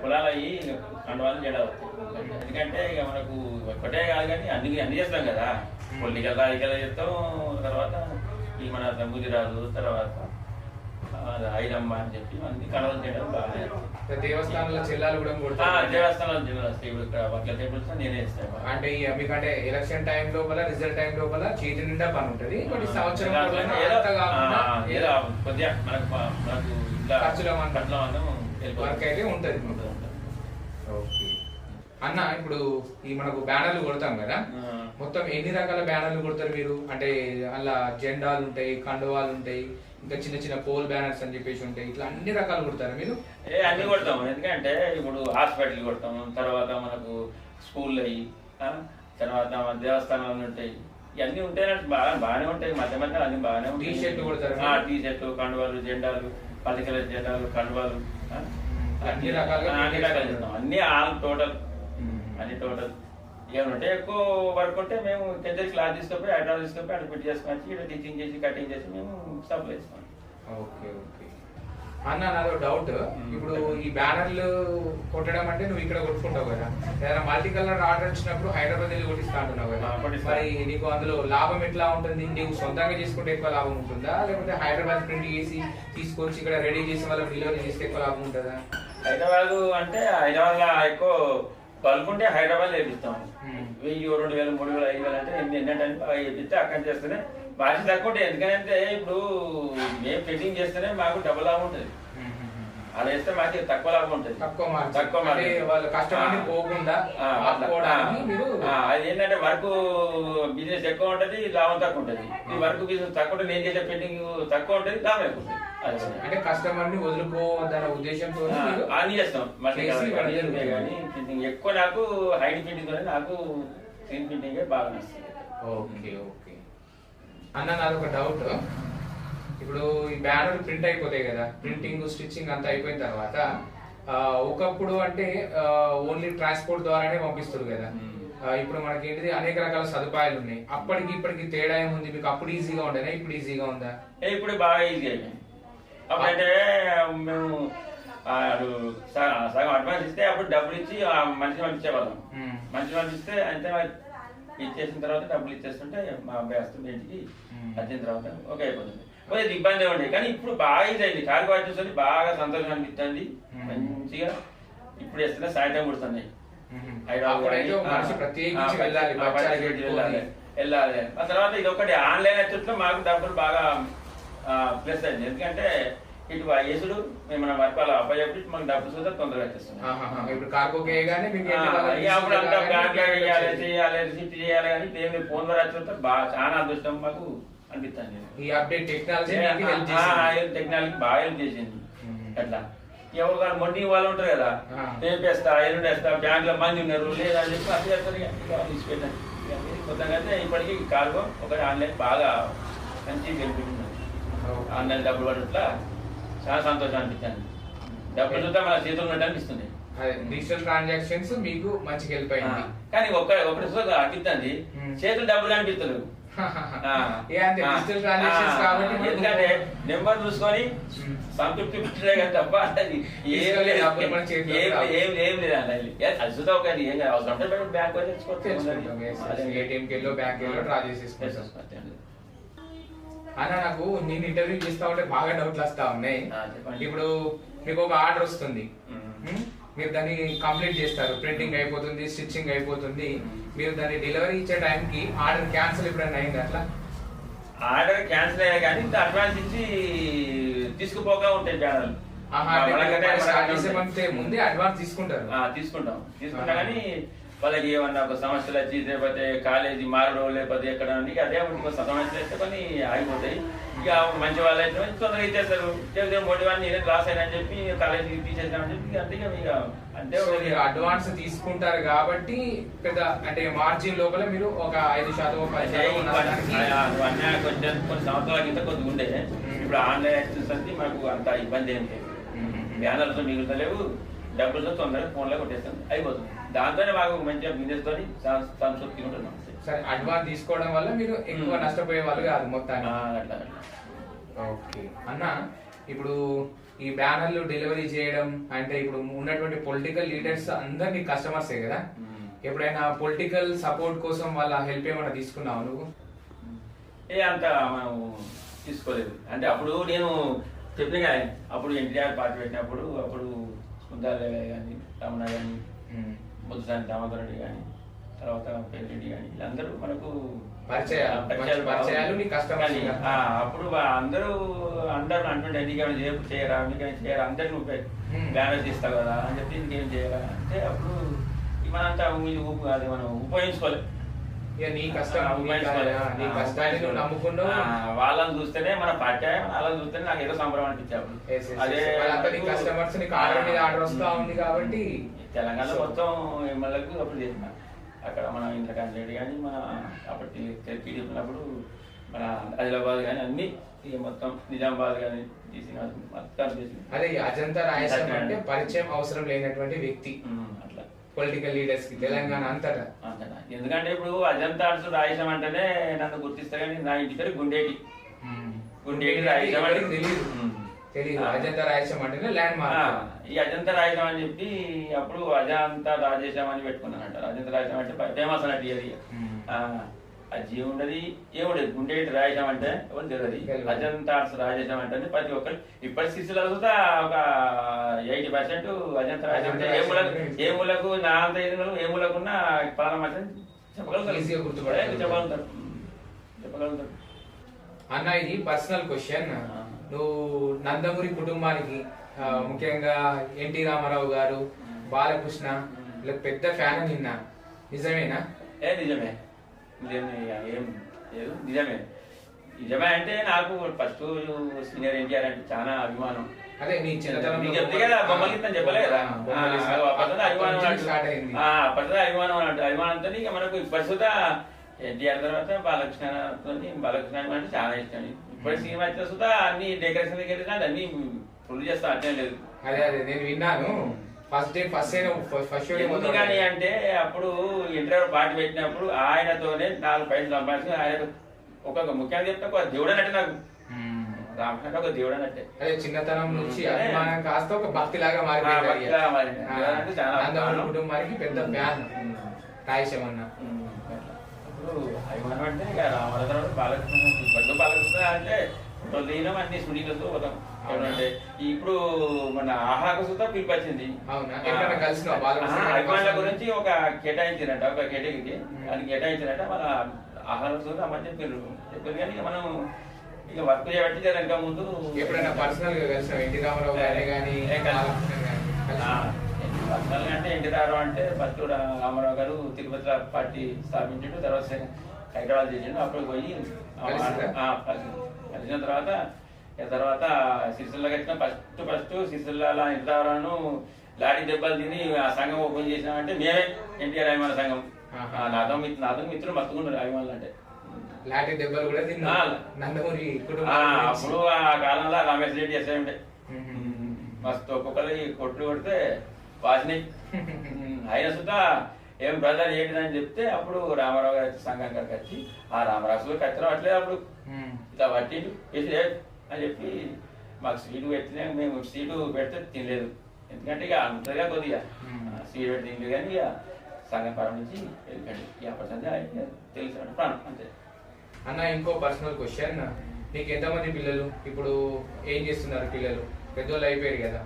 కులాల ఈ కండవాళ్ళు చేయడం వస్తాయి. ఎందుకంటే ఇక మనకు ఒక్కటే కాదు కానీ అన్ని చేస్తాం కదా, పొలిటికల్ రాజకీయాలు చేస్తాం, తర్వాత ఈ మన ముదిరాజు, తర్వాత ఐరమ్మ అని చెప్పి అన్ని కండవాళ్ళు చేయడం బాగా. దేవస్థానంలో చెల్లాలు కూడా దేవస్థానంలో జిల్లా వస్తాయి. ఇప్పుడు ఇక్కడ వర్ల టేబుల్స్ నేనే ఇస్తాను. అంటే మీకంటే ఎలక్షన్ టైం లోపల రిజల్ట్ టైం లోపల చేతి నిండా పని ఉంటది, బట్ సంవత్సరం ఏదో కొద్దిగా మనకు ఖర్చుల వర్క్ అయితే ఉంటది. ఓకే అన్న, ఇప్పుడు ఈ మనకు బ్యానర్లు కొడతాం కదా, మొత్తం ఎన్ని రకాల బ్యానర్లు కొడతారు మీరు? అంటే అలా జెండాలు ఉంటాయి, కండువాలు ఉంటాయి, ఇంకా చిన్న చిన్న పోల్ బ్యానర్స్ అని చెప్పేసి ఉంటాయి, ఇట్లా అన్ని రకాలు కొడతారు మీరు? అన్ని కొడతాము. ఎందుకంటే ఇప్పుడు హాస్పిటల్ కొడతాము, తర్వాత మనకు స్కూల్ అయ్యి, తర్వాత దేవస్థానాలు ఉంటాయి, ఇవన్నీ ఉంటాయి. బాగానే ఉంటాయి, మధ్య మధ్య అన్ని బాగానే ఉంటాయి. టీ షర్ట్లు కొడతారు? టీ షర్ట్లు, కండువాలు, జెండాలు, పల్లికల జెండాలు, కండువాలు, అన్ని రకాలుగా చేస్తాం. అన్ని ఆల్ టోటల్, అన్ని టోటల్. ఏమంటే ఎక్కువ వర్క్ ఉంటే మేము టెండర్ క్లాత్ తీసుకొని ఐటమ్ తీసుకొని అక్కడ పెట్టి చేసుకొని ఇక్కడ టీచింగ్ చేసి కటింగ్ చేసి మేము సప్లై చేస్తాం. ఓకే ఓకే అన్న, నాదో డౌట్. ఇప్పుడు ఈ బ్యానర్లు కొట్టడం అంటే నువ్వు ఇక్కడ కొట్టుకుంటావు కదా, ఏదైనా మల్టీ కలర్ ఆర్డర్ వచ్చినప్పుడు హైదరాబాద్ వెళ్ళి కొట్టిస్తా అంటున్నావు కదా, మరి నీకు అందులో లాభం ఎట్లా ఉంటుంది? నీకు సొంతంగా చేసుకుంటే ఎక్కువ లాభం ఉంటుందా, లేకపోతే హైదరాబాద్ ప్రింట్ చేసి తీసుకొచ్చి ఇక్కడ రెడీ చేసి వాళ్ళకి డెలివరీ చేస్తే ఎక్కువ లాభం ఉంటుందా? హైదరాబాద్ అంటే హైదరాబాద్ లో ఎక్కువ బల్క్ ఉంటే హైదరాబాద్ వేపిస్తాం. 1000, 2000, 3000, 5000 అంటే ఏంటంటే వేపిస్తే అక్కడ చేస్తేనే మార్జిన్ తక్కువ ఉంటుంది. ఎందుకంటే ఇప్పుడు మేము ప్రింటింగ్ చేస్తేనే మాకు డబుల్ లాభం ఉంటుంది, అలా వేస్తే మాకు తక్కువ లాభం ఉంటుంది. తక్కువ అది ఏంటంటే వర్క్ బిజినెస్ ఎక్కువ ఉంటుంది, లాభం తక్కువ ఉంటుంది. ఈ వర్క్ బిజినెస్ తక్కువ ఉంటుంది, నేను చేసే ప్రింటింగ్ తక్కువ ఉంటుంది, లాభం ఎక్కువ ఉంటుంది. అంటే కస్టమర్ ని వదులుకోవద్దన్న ఉద్దేశంతో అన్ని చేస్తాం. కానీ ప్రింటింగ్ ఎక్కువ నాకు హైడ్ ప్రింటింగ్ నాకు స్క్రీన్ ప్రింటింగ్ బాగా నచ్చుతుంది. ఓకే ఓకే అన్న, నాది ఒక డౌట్. ఇప్పుడు ఈ బ్యానర్ ప్రింట్ అయిపోతాయి కదా, ప్రింటింగ్ స్టిచ్చింగ్ అంతా అయిపోయిన తర్వాత ఒకప్పుడు అంటే ఓన్లీ ట్రాన్స్పోర్ట్ ద్వారానే పంపిస్తారు కదా, ఇప్పుడు మనకి ఏంటిది అనేక రకాల సదుపాయాలు ఉన్నాయి. అప్పటికి ఇప్పటికి తేడా ఏముంది? మీకు అప్పుడు ఈజీగా ఉండేనా, ఇప్పుడు ఈజీగా ఉందా? ఇప్పుడు బాగా ఈజీ అయిపోయింది. అప్పుడైతే మేము సగం అడ్వాన్స్ ఇస్తే అప్పుడు డబ్బులు ఇచ్చి మనిషి పంపించేవాళ్ళం. మనిషి పంపిస్తే అంటే ఇచ్చేసిన తర్వాత డబ్బులు ఇచ్చేస్తుంటే మా అబ్బాయి వస్తుంది ఇంటికి, వచ్చిన తర్వాత ఓకే అయిపోతుంది. కొంచెం ఇబ్బంది ఉండే, కానీ ఇప్పుడు బాగా ఈజీ అయింది. కార్యక్రమం చూస్తే బాగా సంతోషం అనిపిస్తుంది. మంచిగా ఇప్పుడు వేస్తున్నా సాయంత్రం కుడుతున్నాయి. వెళ్ళాలి. ఆ తర్వాత ఇది ఒకటి ఆన్లైన్ వచ్చేట్లో మాకు డబ్బులు బాగా ప్లస్ అయింది. ఎందుకంటే ఇటు యేసుడు మేము మన వర్క్ వాళ్ళ అబ్బాయి చెప్పి మనకు డబ్బులు చూస్తే తొందరగా వచ్చేస్తున్నాం. రిసిప్ట్ చేయాలి కానీ ఏమి ఫోన్ ద్వారా వచ్చి బాగా చాలా అదృష్టం మాకు అనిపిస్తుంది. ఈ అప్డేట్ టెక్నాలజీ బాగా హెల్ప్ చేసింది. అట్లా ఎవరు కానీ మొండి వాళ్ళు ఉంటారు కదా, రేపు వేస్తా ఎల్లుండి వేస్తా, బ్యాంక్ లో మంది ఉన్నారు లేదా అని చెప్పి అది చేస్తారు. తీసుకెళ్ళండి మొత్తంగా అయితే ఇప్పటికీ కార్గో ఒకటి ఆన్లైన్ బాగా మంచి బెనిఫిట్ ఉన్నది. ఆన్లైన్ డబ్బులు పడట్లా చాలా సంతోషం అనిపించింది. డబ్బులు చూస్తే మన చేతులు ఉన్నట్టు అనిపిస్తుంది. డిజిటల్ ట్రాన్సాక్షన్స్ మీకు మంచిగా హెల్ప్ అయింది. కానీ ఒకటి అనిపిస్తుంది, చేతులు డబ్బులు అనిపిస్తలేదు. ఎందుకంటే నెంబర్ చూసుకొని సంతృప్తి పెట్టలే కానీ తప్ప ఏం లేదండి. అది చూద్దాం కానీ ఏం అవసరం అంటే బ్యాంక్ అన్న, నాకు నేను ఇంటర్వ్యూ చేస్తా ఉంటే బాగా డౌట్లు వస్తా ఉన్నాయి. ఇప్పుడు మీకు ఒక ఆర్డర్ వస్తుంది, మీరు దాన్ని కంప్లీట్ చేస్తారు, ప్రింటింగ్ అయిపోతుంది, స్టిచ్చింగ్ అయిపోతుంది, మీరు దాన్ని డెలివరీ ఇచ్చే టైంకి ఆర్డర్ క్యాన్సిల్ ఎప్పుడైనా అయింది? అట్లా ఆర్డర్ క్యాన్సిల్ అయ్యా కానీ అడ్వాన్స్ ఇచ్చి తీసుకుపోగా ఉంటాయి బ్యానర్లు. ముందే అడ్వాన్స్ తీసుకుంటారు. తీసుకుంటా కానీ వాళ్ళకి ఏమన్నా ఒక సమస్యలు వచ్చి లేకపోతే కాలేజీ మారడం లేకపోతే ఎక్కడ అదే సమస్యలు అయితే కొన్ని ఆగిపోతాయి. ఇక మంచి వాళ్ళు అయితే తొందరగా ఇచ్చేస్తారు. చెప్తే మొదటి వాడిని నేనే క్లాస్ అయినా అని చెప్పి కాలేజీ తీసేద్దామని చెప్పి అంతే ఇక అంతే. అడ్వాన్స్ తీసుకుంటారు కాబట్టి పెద్ద అంటే మార్జిన్ లోపల మీరు ఒక 5% కొంచెం కొన్ని సంవత్సరాల కింద కొద్దిగా ఉండే. ఇప్పుడు ఆన్లైన్ యాక్సెస్ అంటే మాకు అంత ఇబ్బంది ఏం లేదు. బ్యానర్లతో మిగులుతలేవు, డబ్బులతో తొందరగా ఫోన్లో కొట్టేస్తాం, అయిపోతుంది. దాంతోనే మాకు మంచిగా బిజినెస్ తోని సంతృప్తి ఉంటున్నాం. సరే, అడ్వాన్స్ తీసుకోవడం వల్ల మీరు ఎక్కువ నష్టపోయే వాళ్ళు కాదు మొత్తాన్ని. అట్లా ఓకే అన్న, ఇప్పుడు ఈ బ్యానర్లు డెలివరీ చేయడం అంటే ఇప్పుడు ఉన్నటువంటి పొలిటికల్ లీడర్స్ అందరినీ కస్టమర్సే కదా. ఎప్పుడైనా పొలిటికల్ సపోర్ట్ కోసం వాళ్ళ హెల్ప్ ఏమైనా తీసుకున్నావు నువ్వు? అంత మనం తీసుకోలేదు. అంటే అప్పుడు నేను చెప్పిన అప్పుడు ఎన్టీఆర్ పార్టీ పెట్టినప్పుడు అప్పుడు సుందరరావు కానీ, రమణ కానీ, ముద్దుసాని దామోదర్ రెడ్డి కానీ, తర్వాత పెద్దిరెడ్డి కానీ, వీళ్ళందరూ మనకు పరిచయాలు. అప్పుడు అందరూ అంటుండే నీకేమైనా చేయరా, నీకేమైనా చేయరా, అందరికి నువ్వు బ్యానర్ తీస్తావు కదా అని చెప్పి ఇంకేం చేయరా అంటే అప్పుడు మనంతా అది మనం ఉపయోగించుకోలేదు. వాళ్ళని చూస్తేనే మన పార్టీ, వాళ్ళని చూస్తేనే నాకు ఏదో సంబరం అనిపించాడు. అదే కస్టమర్స్ ఆర్డర్ వస్తా ఉంది కాబట్టి తెలంగాణ మొత్తం ఎమ్మెల్యేలకు అప్పుడు చేసిన అక్కడ మన ఇంద్రకాంత్ రెడ్డి కానీ, మన అప్పటి తెరిపి చెప్పినప్పుడు మన ఆదిలాబాద్ కానీ అన్ని మొత్తం నిజామాబాద్ కానీ తీసిన మొత్తం చేసింది. అదే అజంతా రాయసం అంటే పరిచయం అవసరం లేనటువంటి వ్యక్తి అట్లా పొలిటికల్ లీడర్స్ కి తెలంగాణ అంతటా. ఎందుకంటే ఇప్పుడు అజంతా రాయసం అంటేనే నన్ను గుర్తిస్తా కానీ నా ఇంటి పేరు గుండేటి. గుండేటి రాయసం అంటే తెలియదు. అజంతా రాయసం అంటేనే ల్యాండ్ మార్క్. ఈ అజంతా రాయసం అని చెప్పి అప్పుడు అజంతా రాజేశం అని పెట్టుకున్నానంట. అజంతా రాయసం అంటే ఫేమస్ అన్నట్టు అది. అది ఉండదు ఏముండదు. గుండేటి రాయసం అంటే ఎవరు తెలియదు. అజంతా రాజేశం అంటే ప్రతి ఒక్కరు ఇప్పటి స్థితిలో కూడా ఒక 80% అజంతా రాయసం అంటే ఏ మూలకు నా అంత ఏ మూలకున్నా పలానా మధ్య చెప్పగలుగుతారు. అన్న, ఇది పర్సనల్ క్వశ్చన్. నువ్వు నందమూరి కుటుంబానికి ముఖ్యంగా ఎన్టీ రామారావు గారు, బాలకృష్ణ ఇలా పెద్ద ఫ్యాన్ అని విన్నా, నిజమేనా? నిజమే. ఏం లేదు, నిజమే. నిజమే అంటే నాకు ఫస్ట్ సీనియర్ ఎన్టీఆర్ అంటే చాలా అభిమానం. అదే నీ చిన్నతనం చెప్తే కదా, బొమ్మలు ఇస్తాను చెప్పలే కదా, అభిమానం అన్నట్టు. అభిమానంతో ఇక మనకు ప్రస్తుత ఎన్టీఆర్ తర్వాత బాలకృష్ణ అంటే చాలా ఇష్టం. ఇప్పుడు సినిమా అయితే సుధా అన్ని డెకరేషన్ దగ్గర అన్ని ఫుల్ చేస్తా అట్లే లేదు. అదే నేను విన్నాను. ఫస్ట్ కానీ అంటే అప్పుడు ఎన్టీఆర్ పార్టీ పెట్టినప్పుడు ఆయనతోనే 4 పైసలు సంపాదించుకుని ఆయన ఒక ముఖ్యంగా చెప్తే ఒక దేవుడు అన్నట్టు నాకు. రామకృష్ణ ఒక దేవుడు అన్నట్టే. అదే చిన్నతనం నుంచి అభిమానం కాస్త ఒక భక్తి లాగా మారిపోయింది. కుటుంబానికి పెద్ద ఫ్యాన్ రాయసం అన్న. అభిమానం అంటే ఇక రామారావు బాలకృష్ణ బాలకృష్ణ అంటే లీనం అన్ని స్టూడియోలతో పోతాం. ఏమంటే ఇప్పుడు మన ఆహాకు సుతా పిలిపచ్చింది. అభిమానుల గురించి ఒక కేటాయించినట్ట, ఒక కేటగిరీ అది కేటాయించినట్ట మన ఆహార సుతా అమ్మని చెప్పారు. కానీ ఇక మనం ఇక వర్క్ చేయబట్టి ఇంకా ముందు ఎప్పుడైనా పర్సనల్ గా కలిసిన ఎన్టీ రామారావు గారిని కానీ పర్సనల్ గా అంటే ఎన్టీ రామారావు అంటే ఫస్ట్ రామారావు గారు తిరుపతిలో పార్టీ స్థాపించాడు. తర్వాత హైదరాబాద్ చేసిండు. అప్పుడు పోయి కలిసిన తర్వాత సిరిసిల్ల కలిసిన ఫస్ట్ సిరిసిల్ల ఇంతవరకు లారీ దెబ్బలు తిని ఆ సంఘం ఓపెన్ చేసినామంటే మేమే ఎన్టీఆర్ అభిమాన సంఘం. నాతో మిత్రులు మత్తుకుంటారు అభిమానులు అంటే. లారీ దెబ్బలు కూడా తిన్నా నందమూరి అప్పుడు ఆ కాలంలో రమేష్ రెడ్డి చేసే ఉండే మస్తు ఒక్కొక్కరికి కొట్లు కొడితే వాసినాయి. అయిన సుతా ఏం బ్రదర్ ఏంటిదని చెప్తే అప్పుడు రామారావు గారి సంఘం గారికి వచ్చి ఆ రామరాజు కచ్చరం అట్లేదు అప్పుడు ఇట్లా పట్టిండు వేసి అని చెప్పి మాకు సీటు పెట్టినా మేము సీటు పెడితే తినలేదు. ఎందుకంటే ఇక అంతగా కొద్దిగా సీటు పెట్టి తినలేదు కానీ ఇక సంఘం పరం నుంచి వెళ్ళిపోయింది. 50% తెలుసు ప్రాణం అంతే. అన్న, ఇంకో పర్సనల్ క్వశ్చన్. నీకు ఎంతమంది పిల్లలు? ఇప్పుడు ఏం చేస్తున్నారు పిల్లలు? పెద్దోళ్ళు అయిపోయారు కదా.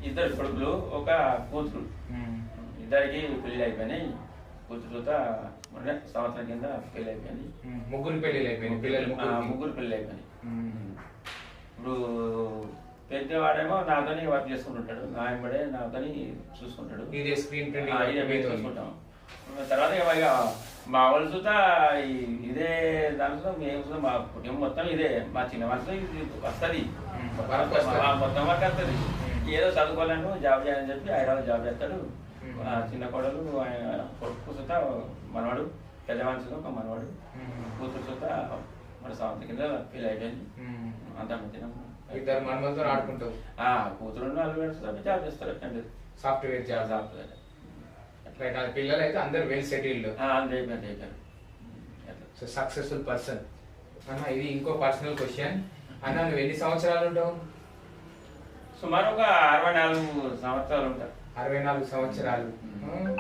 2 కొడుకులు, ఒక కూతురు. ఇద్దరికి పెళ్లి అయిపోయినాయి. కూతురుతో మొన్న సంవత్సరం కింద పెళ్లి అయిపోయింది. ముగ్గురు పెళ్లి అయిపోయింది. పిల్లలు ముగ్గురు పెళ్లి అయిపోయినాయి. ఇప్పుడు పెద్దవాడేమో నాతోని వర్క్ చేసుకుంటుంటాడు, నా వెంబడే నాతోని చూసుకుంటాడు. ఇదే స్క్రీన్ ఇదే ప్రింటింగ్ మేము చూసుకుంటాం. తర్వాత ఇక మా వాళ్ళు చూతా ఇదే దాంట్లో మేము చూద్దాం, మా కుటుంబం మొత్తం ఇదే, మా చిన్న మనసులో ఇది వస్తుంది, మొత్తం వర్క్ వస్తుంది. ఏదో చదువుకోలేను జాబ్ చేయాలని చెప్పి హైదరాబాద్ జాబ్ చేస్తాడు. చిన్న కోడలు కొడుకు చూతా మనవాడు, పెద్ద మనుషులు ఒక మనవాడు, కూతురు చూతా మన సంవత్సరం కింద ఫీల్ అయిపోయింది. అంతా మంచిగా ఇద్దరు మనతో ఆడుకుంటావు. కూతురు వాళ్ళు జాబ్ చేస్తారు, సాఫ్ట్వేర్ జాబ్. Software right. ఆ పిల్లలు అయితే అందరు వెల్ సెటిల్డ్, అయిపోయారు. So successful person. అన్న ఇది ఇంకో పర్సనల్ క్వశ్చన్. అన్న నువ్వు ఎన్ని సంవత్సరాలు ఉంటావు? సుమారు ఒక 64 సంవత్సరాలు ఉంటారు. 64 సంవత్సరాలు.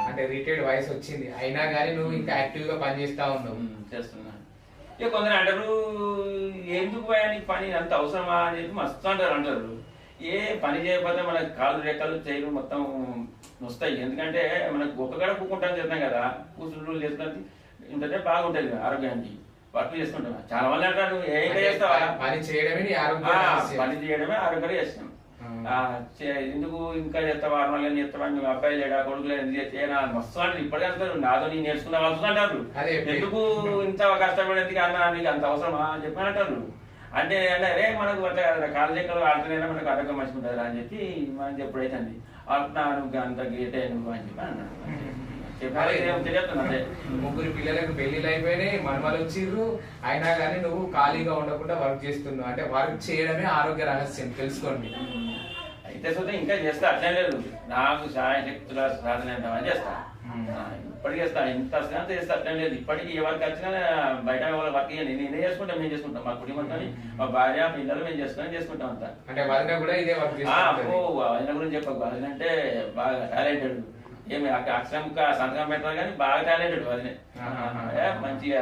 అంటే రిటైర్డ్ వయసు వచ్చింది, అయినా కానీ నువ్వు ఇంకా యాక్టివ్ గా పనిచేస్తా ఉన్నావు. చేస్తున్నా. ఇక కొందరు అంటారు ఎందుకు పోయా నీకు పని అంత అవసరమా అని చెప్పి మస్తు అంటారు. ఏ పని చేయకపోతే మనకి కాళ్ళు రేఖలు చేయలు మొత్తం వస్తాయి. ఎందుకంటే మనకు ఒక్కగడ కూకుంటాం చేస్తాం కదా, కూర్చుంటూ చేసుకుంటే ఇంటే బాగుంటుంది ఆరోగ్యానికి. వర్క్ చేసుకుంటాం. చాలా మంది అంటారు ఏం చేస్తావా, పని చేయడమే పని చేయడమే ఆరోగ్యంగా చేస్తాం. ఎందుకు ఇంకా చేస్తావా, నార్మల్గా చేస్తావా, నువ్వు అబ్బాయి లేడా కొడుకు లేదు చేస్తే మస్తు అంటారు. ఇప్పటికే అంటారు నాతో నేను నేర్చుకున్న వాళ్ళు అంటారు, ఎందుకు ఇంత కష్టపడేందుకు అన్న నీకు అంత అవసరమా అని చెప్పి అంటారు. అంటే అరే మనకు కాలు చెక్కలు ఆడుతున్నా మనకు ఆరోగ్యం మంచుకుంటారు అని చెప్పి మనం ఎప్పుడైతే అండి నువ్వు అంత గేట్ నువ్వు అని చెప్పి అన్నాడు. అదే ముగ్గురు పిల్లలకు పెళ్లిళ్ళు అయిపోయినాయి, మనమలు వచ్చిర్రు, అయినా కానీ నువ్వు ఖాళీగా ఉండకుండా వర్క్ చేస్తున్నావు. అంటే వర్క్ చేయడమే ఆరోగ్య రహస్యం, తెలుసుకోండి. అయితే సొంత ఇంకా చేస్తా, అట్లే లేదు. నాకు శక్తుల సాధన అని చేస్తా, ఇప్పటికి చేస్తా, ఇంత అంత చేస్తా, అట్లే లేదు. ఇప్పటికి ఏ వర్క్ వచ్చినా బయట వర్క్ నేనే చేసుకుంటాం, మేము చేసుకుంటాం. మా కుటుంబంతో మా భార్య పిల్లలు మేము చేసుకుంటాం అంతా. అంటే వదిన కూడా ఇదే వర్క్ వదిన గురించి చెప్పకు. వదిన అంటే బాగా టాలెంటెడ్. ఏమి అక్షరం సంతకం పెట్టారు కానీ బాగా టాలెంటెడ్ వదినే. మంచిగా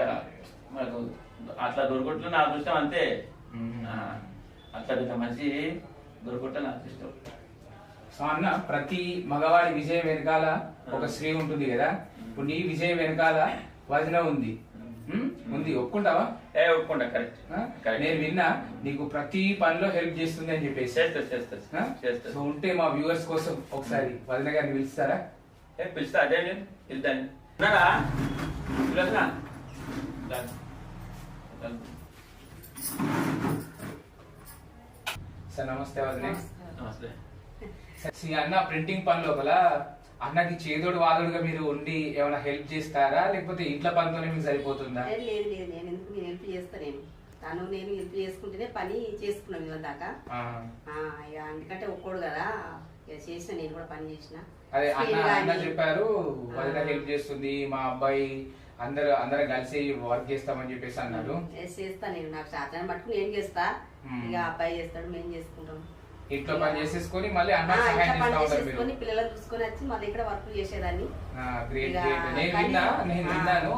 మనకు అట్లా దొరుకుట్లో నా అదృష్టం అంతే. అట్లా మంచి దొరుకుట్లో నా అదృష్టం. సో అన్న, ప్రతి మగవాడి విజయం వెనకాల ఒక స్త్రీ ఉంటుంది కదా. ఇప్పుడు నీ విజయం వెనకాల వదిన ఉంది, ఒప్పుకుంటావా? ఒప్పుకుంటా. కరెక్ట్. నేను విన్నా నీకు ప్రతి పనిలో హెల్ప్ చేస్తుంది అని చెప్పేసి. చేస్తా. సో ఉంటే మా వ్యూవర్స్ కోసం ఒకసారి వదిన గారిని పిలుస్తారా? పిలుస్తా. అదే నేను వెళ్తాను. సార్ నమస్తే వదిన. నమస్తే. అన్న ప్రింటింగ్ పని లోపల అన్నకి చేదోడు వాదోడుగా మీరు ఉండి ఏమైనా హెల్ప్ చేస్తారా, లేకపోతే ఇంట్లో పనితోనే మీకు సరిపోతుందా? లేదు లేదు, నేను ఎందుకు నేను హెల్ప్ చేస్తాను. నేను హెల్ప్ చేసుకుంటేనే పని చేసుకున్నాం ఇవాళ దాకా. ఎందుకంటే ఒక్కోడు కదా చేసిన, నేను కూడా పని చేసిన. అదే అన్న చెప్పారు వదిన హెల్ప్ చేస్తుంది, మా అబ్బాయి అందరం కలిసి వర్క్ చేస్తామని చెప్పేసి అన్నారు. చేస్తా నేను, నాకు శాతం పట్టుకుని నేను చేస్తా, ఇక అబ్బాయి చేస్తాడు, మేము చేసుకుంటాం. ఇంట్లో పని చేసేసుకొని మళ్ళీ అన్న సహాయం చేసుకొని పిల్లలు చూసుకొని వచ్చి మళ్ళీ ఇక్కడ వర్క్ చేసేదాన్ని. నేను విన్నాను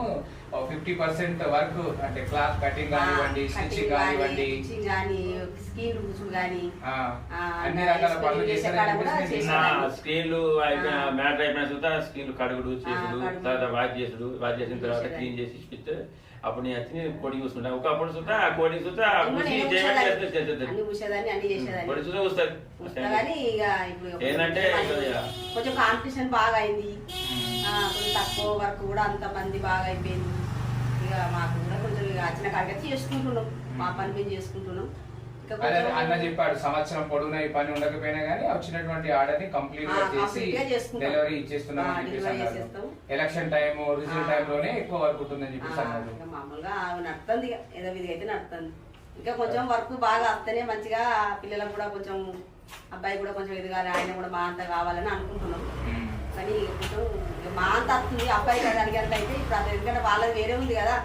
50% వర్క్ అంటే క్లాత్ కటింగ్ కానివ్వండి, స్టిచింగ్ కానివ్వండి, స్కీన్ రుచులు కానీ అన్ని రకాల పనులు చేశారు. స్క్రీన్లు అయిపోయిన మ్యాటర్ అయిపోయిన తర్వాత స్క్రీన్లు కడుగుడు చేసుడు, తర్వాత వాష్ చేసిన తర్వాత క్లీన్ చేసి ఇప్పిస్తే అప్పుడు నేను వచ్చి కోడింగ్ చూసుకుంటా. ఒకప్పుడు చూస్తా కోడింగ్ చూస్తా ఏంటంటే కొంచెం కాంపిటీషన్ బాగా అయింది, కొంచెం తక్కువ వర్క్ కూడా అంత మంది బాగా అయిపోయింది. ఇక మాకు కూడా కొంచెం వచ్చిన కాడికి చేసుకుంటున్నాం, మా పని మేము చేసుకుంటున్నాం. అన్న చెప్పాడు సంవత్సరం పొడవునా ఈ పని ఉండకపోయినా గానీ వచ్చినటువంటి ఆర్డర్ ని కంప్లీట్ గా చేసి డెలివరీ ఇచ్చేస్తున్నాం అని చెప్పేసి అన్నారు. ఎలక్షన్ టైం రిజల్ట్ టైం లోనే ఎక్కువ వర్క్ ఉంటుందని చెప్పేసి అన్నారు. మామూలుగా నడుతుంది, ఏదో విధిగా అయితే నడుతుంది. ఇంకా కొంచెం వర్క్ బాగా వస్తేనే మంచిగా పిల్లలకు కూడా కొంచెం, అబ్బాయి కూడా కొంచెం ఎదగాలి, ఆయన కూడా మా అంత కావాలని అనుకుంటున్నాం. కానీ కొంచెం మా అంత వస్తుంది అబ్బాయి దానికి అయితే ఇప్పుడు అది, ఎందుకంటే వాళ్ళది వేరే ఉంది కదా,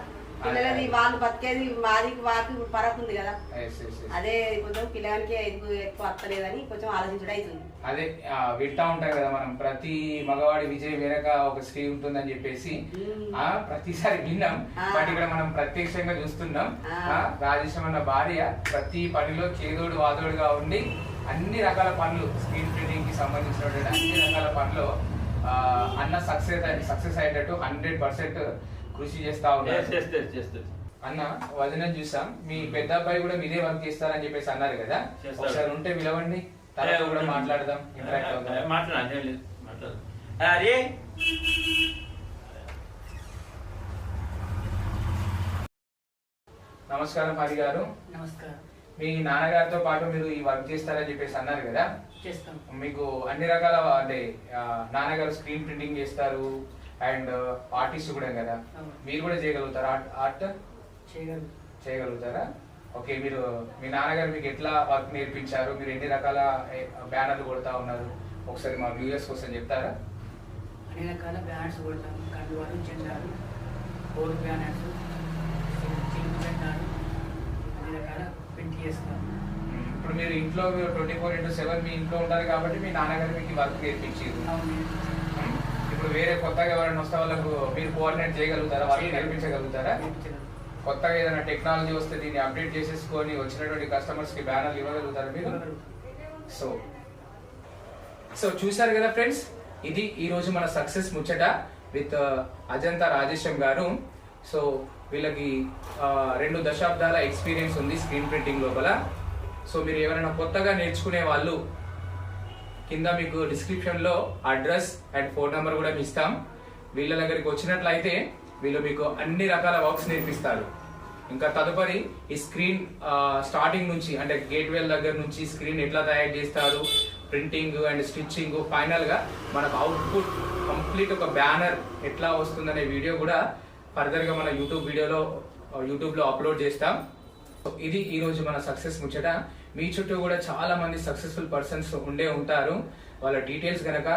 పిల్లలది వాళ్ళు బతికేది మాది వాకి పరకు ఉంది కదా. అదే కొంచెం పిల్లగానికి ఎక్కువ వస్తలేదని కొంచెం ఆలోచించడం అవుతుంది. అదే వింటా ఉంటాం కదా మనం, ప్రతి మగవాడి విజయం వెనక ఒక స్త్రీ ఉంటుందని చెప్పేసి ప్రతిసారి విన్నాం. బట్ ఇక్కడ మనం ప్రత్యక్షంగా చూస్తున్నాం. రాజేశం అన్న భార్య ప్రతి పనిలో చేదోడు వాదోడుగా ఉండి అన్ని రకాల పనులు, స్క్రీన్ ప్రింటింగ్ కి సంబంధించినటువంటి అన్ని రకాల పనులు అన్న సక్సెస్ అయ్యేటట్టు 100% కృషి చేస్తా ఉన్నారు. అన్న వదిన చూసాం మీ పెద్ద అబ్బాయి కూడా మీదే వర్క్ చేస్తారని చెప్పేసి అన్నారు కదా, చేస్తాడు. ఒకసారి ఉంటే పిలవండి, తర్వాత కూడా మాట్లాడదాం, ఇంటరాక్ట్ అవుదాం. మాట్లాడు. అరే నమస్కారం హరి గారు. నమస్కారం. మీ నాన్నగారితో పాటు మీరు ఈ వర్క్ చేస్తారని చెప్పేసి అన్నారు కదా, చేస్తాం. మీకు అన్ని రకాల అంటే నాన్నగారు స్క్రీన్ ప్రింటింగ్ చేస్తారు అండ్ ఆర్టిస్ట్ కూడా కదా, అవును. మీరు కూడా చేయగలుగుతారా ఆర్ట్? చేయగలుగుతారా? ఓకే, మీరు మీ నాన్నగారు మీకు ఎట్లా వర్క్ నేర్పించారు, మీరు ఎన్ని రకాల బ్యానర్లు కొడతా ఉన్నారు, ఒకసారి మా వ్యూయర్స్ కోసం చెప్తారా? అన్ని రకాల బ్యానర్స్ కొడతాము. కండువాలు, జెండాలు, బోర్డు బ్యానర్స్, చిలుకు జెండాలు, అన్ని రకాల ప్రింట్ చేస్తాము. ఇప్పుడు మీరు ఇంట్లో 24/7 మీ ఇంట్లో ఉంటారు కాబట్టి మీ నాన్నగారు మీకు వర్క్ నేర్పించారు. అవును. ఇప్పుడు వేరే కొత్తగా ఎవరైనా వస్తే వాళ్ళకు మీరు కోఆర్డినేట్ చేయగలుగుతారా, వాళ్ళకి నేర్పించగలుగుతారా? నేర్పించగలం. కొత్తగా ఏదైనా టెక్నాలజీ వస్తే దీన్ని అప్డేట్ చేసేసుకొని వచ్చినటువంటి కస్టమర్స్ కి బ్యానర్లు ఇవ్వగలుగుతారా మీరు? సో చూసారు కదా ఫ్రెండ్స్, ఇది ఈ రోజు మన సక్సెస్ ముచ్చట విత్ అజంతా రాజేశం గారు. సో వీళ్ళకి 2 దశాబ్దాల ఎక్స్పీరియన్స్ ఉంది స్క్రీన్ ప్రింటింగ్ లోపల. సో మీరు ఎవరైనా కొత్తగా నేర్చుకునే వాళ్ళు కింద మీకు డిస్క్రిప్షన్ లో అడ్రస్ అండ్ ఫోన్ నెంబర్ కూడా ఇస్తాం. వీళ్ళ దగ్గరికి వచ్చినట్లయితే వీళ్ళు మీకు అన్ని రకాల వర్క్స్ నేర్పిస్తారు. ఇంకా తదుపరి ఈ స్క్రీన్ స్టార్టింగ్ నుంచి అంటే గేట్ వేల్ దగ్గర నుంచి స్క్రీన్ ఎట్లా తయారు చేస్తారు, ప్రింటింగ్ అండ్ స్టిచ్చింగ్, ఫైనల్ గా మనకు అవుట్పుట్ కంప్లీట్ ఒక బ్యానర్ ఎట్లా వస్తుందనే వీడియో కూడా ఫర్దర్ గా మన యూట్యూబ్ లో అప్లోడ్ చేస్తాం. ఇది ఈ రోజు మన సక్సెస్ ముచ్చట. మీ చుట్టూ కూడా చాలా మంది సక్సెస్ఫుల్ పర్సన్స్ ఉండే ఉంటారు. వాళ్ళ డీటెయిల్స్ గనక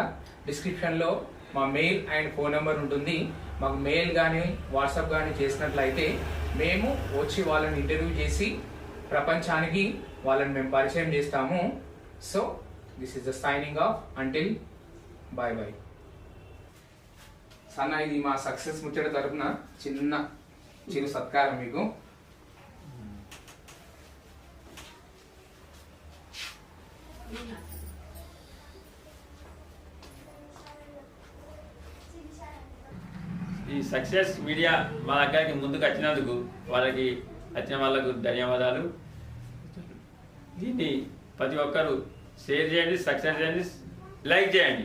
డిస్క్రిప్షన్ లో మా మెయిల్ అండ్ ఫోన్ నెంబర్ ఉంటుంది. మాకు మెయిల్ కానీ వాట్సాప్ కానీ చేసినట్లయితే మేము వచ్చి వాళ్ళని ఇంటర్వ్యూ చేసి ప్రపంచానికి వాళ్ళని మేము పరిచయం చేస్తాము. So this is the signing off until bye bye. సన్న, ఇది మా సక్సెస్ ముచ్చట తరపున చిరు సత్కారం మీకు. ఈ సక్సెస్ మీడియా మా దగ్గరికి ముందుకు వచ్చినందుకు వచ్చిన వాళ్ళకు ధన్యవాదాలు. దీన్ని ప్రతి ఒక్కరూ షేర్ చేయండి, సక్సెస్ చేయండి, లైక్ చేయండి.